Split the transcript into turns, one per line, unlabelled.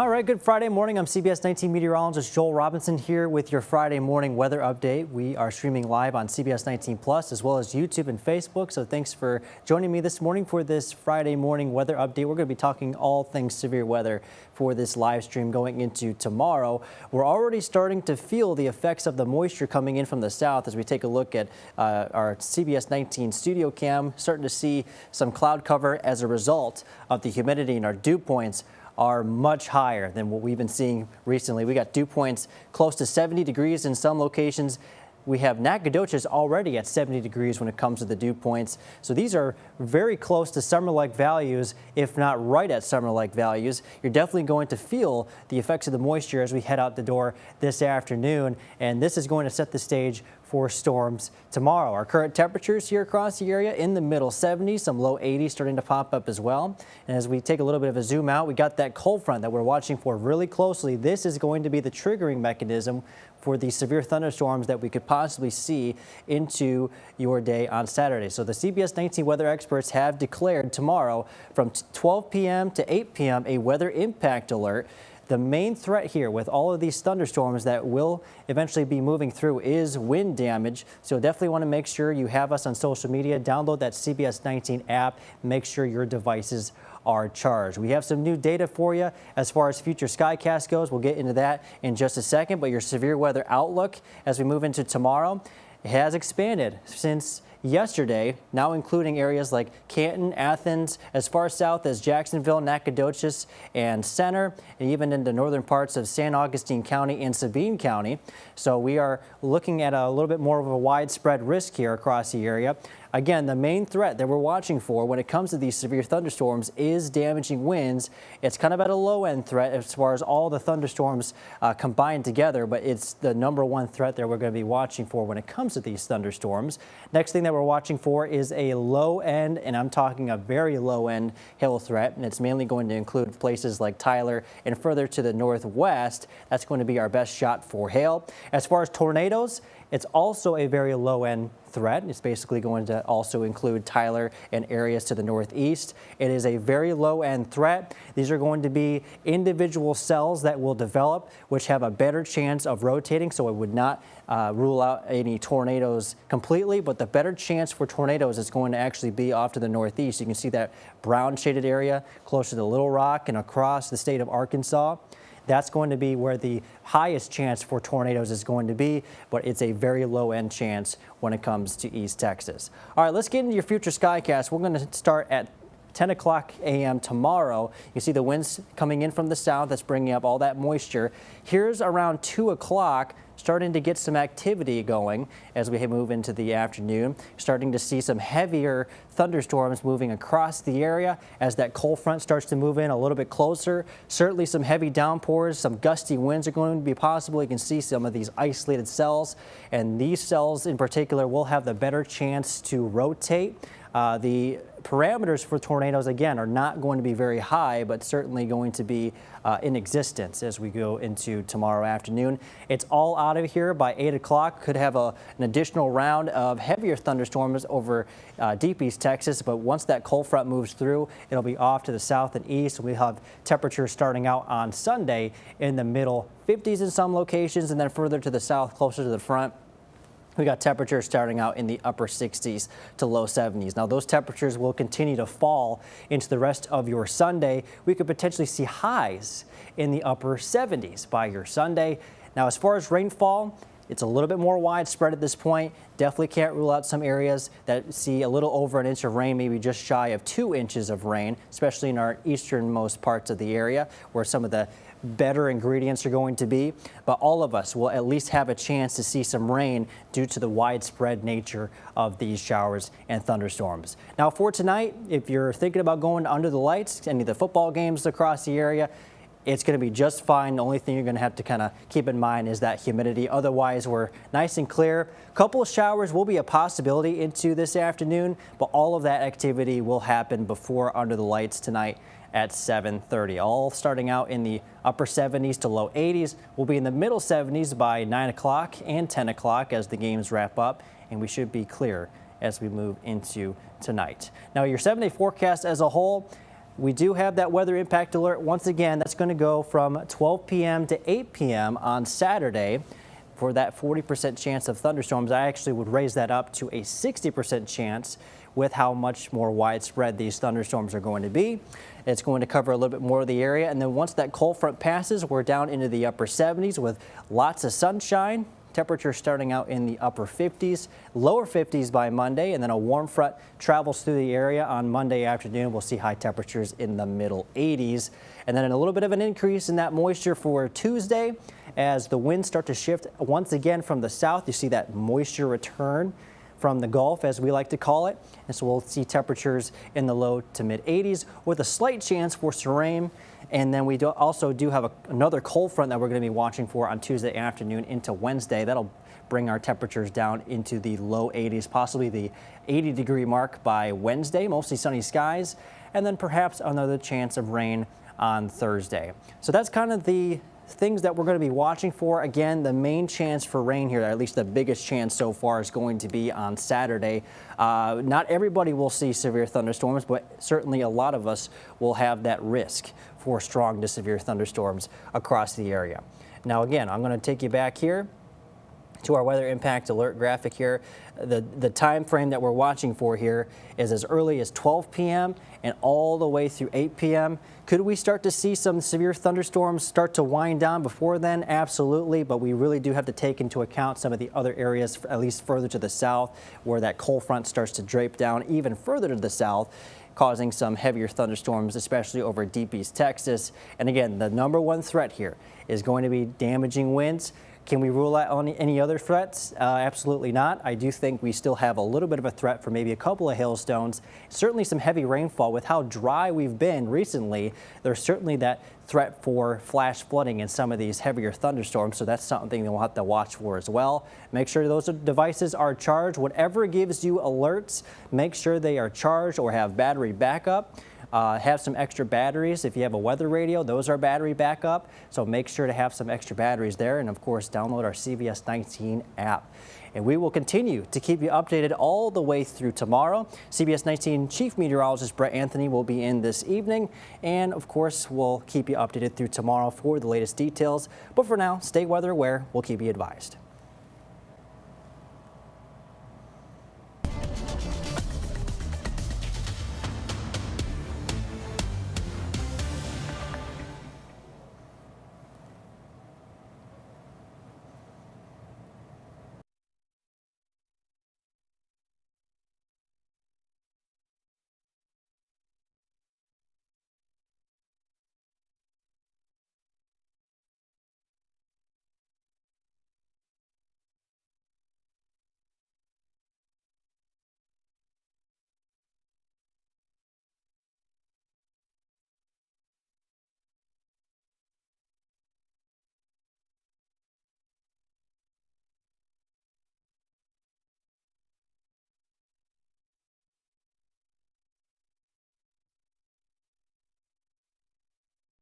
All right, good Friday morning. I'm CBS19 Meteorologist Joel Robinson here with your Friday morning weather update. We are streaming live on CBS19 Plus as well as YouTube and Facebook. So thanks for joining me this morning for this Friday morning weather update. We're going to be talking all things severe weather for this live stream going into tomorrow. We're already starting to feel the effects of the moisture coming in from the south as we take a look at our CBS19 studio cam, starting to see some cloud cover as a result of the humidity, and our dew points are much higher than what we've been seeing recently. We got dew points close to 70 degrees in some locations. We have Nacogdoches already at 70 degrees when it comes to the dew points. So these are very close to summer-like values, if not right at summer-like values. You're definitely going to feel the effects of the moisture as we head out the door this afternoon, and this is going to set the stage for storms tomorrow. Our current temperatures here across the area in the middle 70s, some low 80s starting to pop up as well. And as we take a little bit of a zoom out, we got that cold front that we're watching for really closely. This is going to be the triggering mechanism for the severe thunderstorms that we could possibly see into your day on Saturday. So the CBS 19 weather experts have declared tomorrow from 12 p.m. to 8 p.m. a weather impact alert. The main threat here with all of these thunderstorms that will eventually be moving through is wind damage. So definitely want to make sure you have us on social media. Download that CBS 19 app. Make sure your devices are charged. We have some new data for you as far as future skycast goes. We'll get into that in just a second. But your severe weather outlook as we move into tomorrow has expanded since yesterday, now including areas like Canton, Athens, as far south as Jacksonville, Nacogdoches, and Center, and even into northern parts of San Augustine County and Sabine County. So we are looking at a little bit more of a widespread risk here across the area. Again, the main threat that we're watching for when it comes to these severe thunderstorms is damaging winds. It's kind of at a low-end threat as far as all the thunderstorms combined together, but it's the number one threat that we're going to be watching for when it comes to these thunderstorms. Next thing that we're watching for is a low-end, and I'm talking a very low-end hail threat, and it's mainly going to include places like Tyler and further to the northwest. That's going to be our best shot for hail. As far as tornadoes, it's also a very low-end threat. It's basically going to also include Tyler and areas to the northeast. It is a very low-end threat. These are going to be individual cells that will develop, which have a better chance of rotating, so it would not rule out any tornadoes completely, but the better chance for tornadoes is going to actually be off to the northeast. You can see that brown shaded area closer to Little Rock and across the state of Arkansas. That's going to be where the highest chance for tornadoes is going to be, but it's a very low-end chance when it comes to East Texas. All right, let's get into your future skycast. We're going to start at 10 o'clock a.m. tomorrow. You see the winds coming in from the south. That's bringing up all that moisture. Here's around 2 o'clock. Starting to get some activity going as we move into the afternoon. Starting to see some heavier thunderstorms moving across the area as that cold front starts to move in a little bit closer. Certainly some heavy downpours, some gusty winds are going to be possible. You can see some of these isolated cells, and these cells in particular will have the better chance to rotate. The parameters for tornadoes, again, are not going to be very high, but certainly going to be in existence as we go into tomorrow afternoon. It's all out of here by 8 o'clock. Could have an additional round of heavier thunderstorms over deep East Texas, but once that cold front moves through, it'll be off to the south and east. We have temperatures starting out on Sunday in the middle 50s in some locations, and then further to the south, closer to the front, we got temperatures starting out in the upper 60s to low 70s. Now, those temperatures will continue to fall into the rest of your Sunday. We could potentially see highs in the upper 70s by your Sunday. Now, as far as rainfall, it's a little bit more widespread at this point. Definitely can't rule out some areas that see a little over an inch of rain, maybe just shy of 2 inches of rain, especially in our easternmost parts of the area where some of the better ingredients are going to be. But all of us will at least have a chance to see some rain due to the widespread nature of these showers and thunderstorms. Now for tonight, if you're thinking about going under the lights, any of the football games across the area, it's going to be just fine. The only thing you're going to have to kind of keep in mind is that humidity. Otherwise, we're nice and clear. A couple of showers will be a possibility into this afternoon, but all of that activity will happen before under the lights tonight at 7:30. All starting out in the upper 70s to low 80s. We'll be in the middle 70s by 9 o'clock and 10 o'clock as the games wrap up, and we should be clear as we move into tonight. Now, your 7-day forecast as a whole, We do have that weather impact alert. Once again, that's going to go from 12 p.m. to 8 p.m. on Saturday. For that 40% chance of thunderstorms, I actually would raise that up to a 60% chance with how much more widespread these thunderstorms are going to be. It's going to cover a little bit more of the area, and then once that cold front passes, we're down into the upper 70s with lots of sunshine. Temperatures starting out in the upper 50s, lower 50s by Monday, and then a warm front travels through the area on Monday afternoon. We'll see high temperatures in the middle 80s, and then a little bit of an increase in that moisture for Tuesday as the winds start to shift once again from the south. You see that moisture return from the Gulf, as we like to call it, and so we'll see temperatures in the low to mid 80s with a slight chance for some rain. And then we also do have another cold front that we're going to be watching for on Tuesday afternoon into Wednesday. That'll bring our temperatures down into the low 80s, possibly the 80-degree mark by Wednesday, mostly sunny skies, and then perhaps another chance of rain on Thursday. So that's kind of the things that we're going to be watching for. Again, the main chance for rain here, at least the biggest chance so far, is going to be on Saturday. Not everybody will see severe thunderstorms, but certainly a lot of us will have that risk for strong to severe thunderstorms across the area. Now again, I'm going to take you back here to our weather impact alert graphic here. The time frame that we're watching for here is as early as 12 p.m. and all the way through 8 p.m. Could we start to see some severe thunderstorms start to wind down before then? Absolutely, but we really do have to take into account some of the other areas, at least further to the south, where that cold front starts to drape down even further to the south, causing some heavier thunderstorms, especially over deep East Texas. And again, the number one threat here is going to be damaging winds. Can we rule out any other threats? Absolutely not. I do think we still have a little bit of a threat for maybe a couple of hailstones. Certainly some heavy rainfall. With how dry we've been recently, there's certainly that threat for flash flooding in some of these heavier thunderstorms. So that's something that we'll have to watch for as well. Make sure those devices are charged. Whatever gives you alerts, make sure they are charged or have battery backup. Have some extra batteries. If you have a weather radio, those are battery backup. So make sure to have some extra batteries there. And of course, download our CBS19 app. And we will continue to keep you updated all the way through tomorrow. CBS 19 Chief Meteorologist Brett Anthony will be in this evening. And of course, we'll keep you updated through tomorrow for the latest details. But for now, stay weather aware. We'll keep you advised.